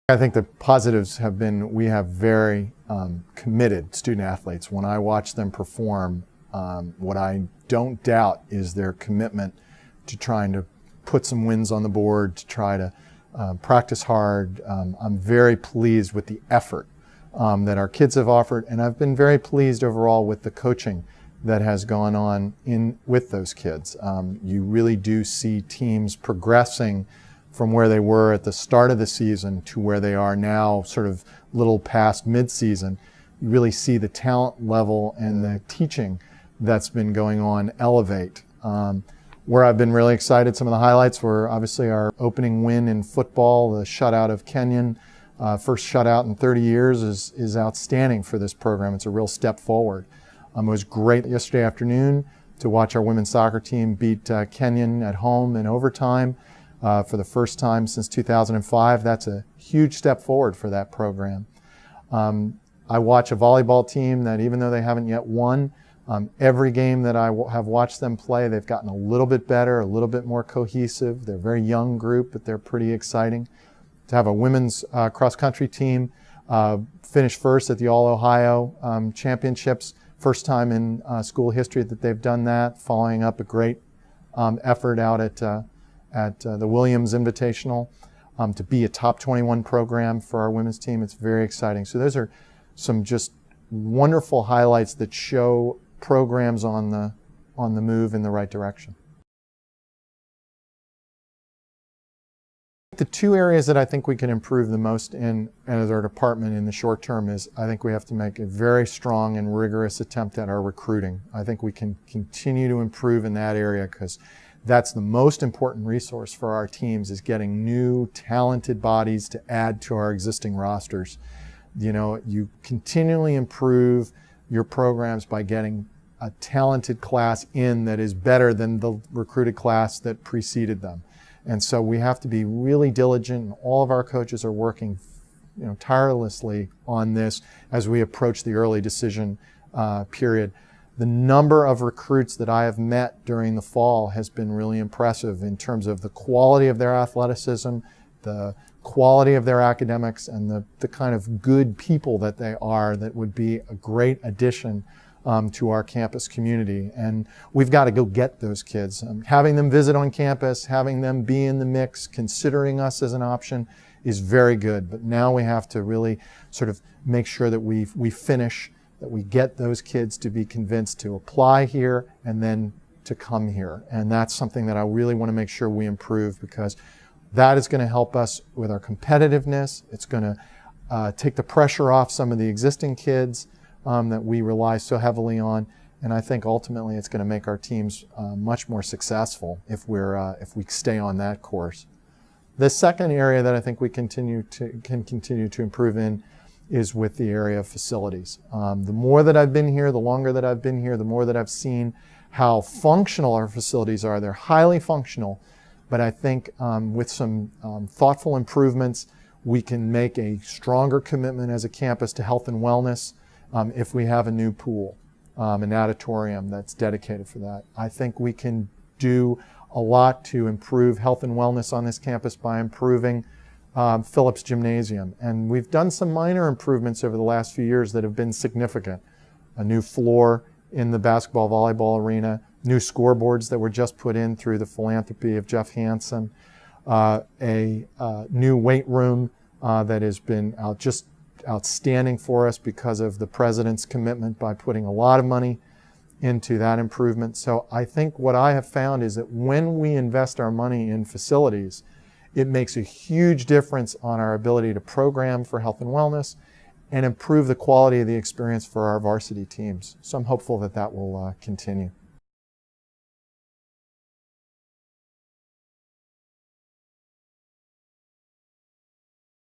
I think the positives have been we have very committed student athletes. When I watch them perform, what I don't doubt is their commitment to trying to put some wins on the board, to try to practice hard. I'm very pleased with the effort that our kids have offered, and I've been very pleased overall with the coaching that has gone on with those kids. You really do see teams progressing from where they were at the start of the season to where they are now, sort of little past mid-season. You really see the talent level and the teaching that's been going on elevate. Where I've been really excited, some of the highlights were obviously our opening win in football, the shutout of Kenyon. First shutout in 30 years is outstanding for this program. It's a real step forward. It was great yesterday afternoon to watch our women's soccer team beat Kenyon at home in overtime. For the first time since 2005. That's a huge step forward for that program. I watch a volleyball team that, even though they haven't yet won, every game that I have watched them play, they've gotten a little bit better, a little bit more cohesive. They're a very young group, but they're pretty exciting. To have a women's cross-country team finish first at the All-Ohio Championships, first time in school history that they've done that, following up a great effort out at the Williams Invitational, to be a top 21 program for our women's team. It's very exciting. So those are some just wonderful highlights that show programs on the move in the right direction. The two areas that I think we can improve the most in as our department in the short term is I think we have to make a very strong and rigorous attempt at our recruiting. I think we can continue to improve in that area because that's the most important resource for our teams, is getting new, talented bodies to add to our existing rosters. You know, you continually improve your programs by getting a talented class in that is better than the recruited class that preceded them. And so we have to be really diligent, and all of our coaches are working, tirelessly on this as we approach the early decision period. The number of recruits that I have met during the fall has been really impressive in terms of the quality of their athleticism, the quality of their academics, and the kind of good people that they are that would be a great addition to our campus community. And we've got to go get those kids. Having them visit on campus, having them be in the mix, considering us as an option is very good. But now we have to really sort of make sure that we finish, that we get those kids to be convinced to apply here and then to come here. And that's something that I really want to make sure we improve, because that is going to help us with our competitiveness. It's going to take the pressure off some of the existing kids that we rely so heavily on. And I think ultimately it's going to make our teams much more successful if we stay on that course. The second area that I think we can continue to improve in is with the area of facilities. The more that I've been here, the longer that I've been here, the more that I've seen how functional our facilities are. They're highly functional, but I think with some thoughtful improvements, we can make a stronger commitment as a campus to health and wellness if we have a new pool, an auditorium that's dedicated for that. I think we can do a lot to improve health and wellness on this campus by improving Phillips Gymnasium. And we've done some minor improvements over the last few years that have been significant. A new floor in the basketball volleyball arena, new scoreboards that were just put in through the philanthropy of Jeff Hansen, a new weight room that has been just outstanding for us because of the president's commitment by putting a lot of money into that improvement. So I think what I have found is that when we invest our money in facilities, it makes a huge difference on our ability to program for health and wellness and improve the quality of the experience for our varsity teams. So I'm hopeful that that will continue.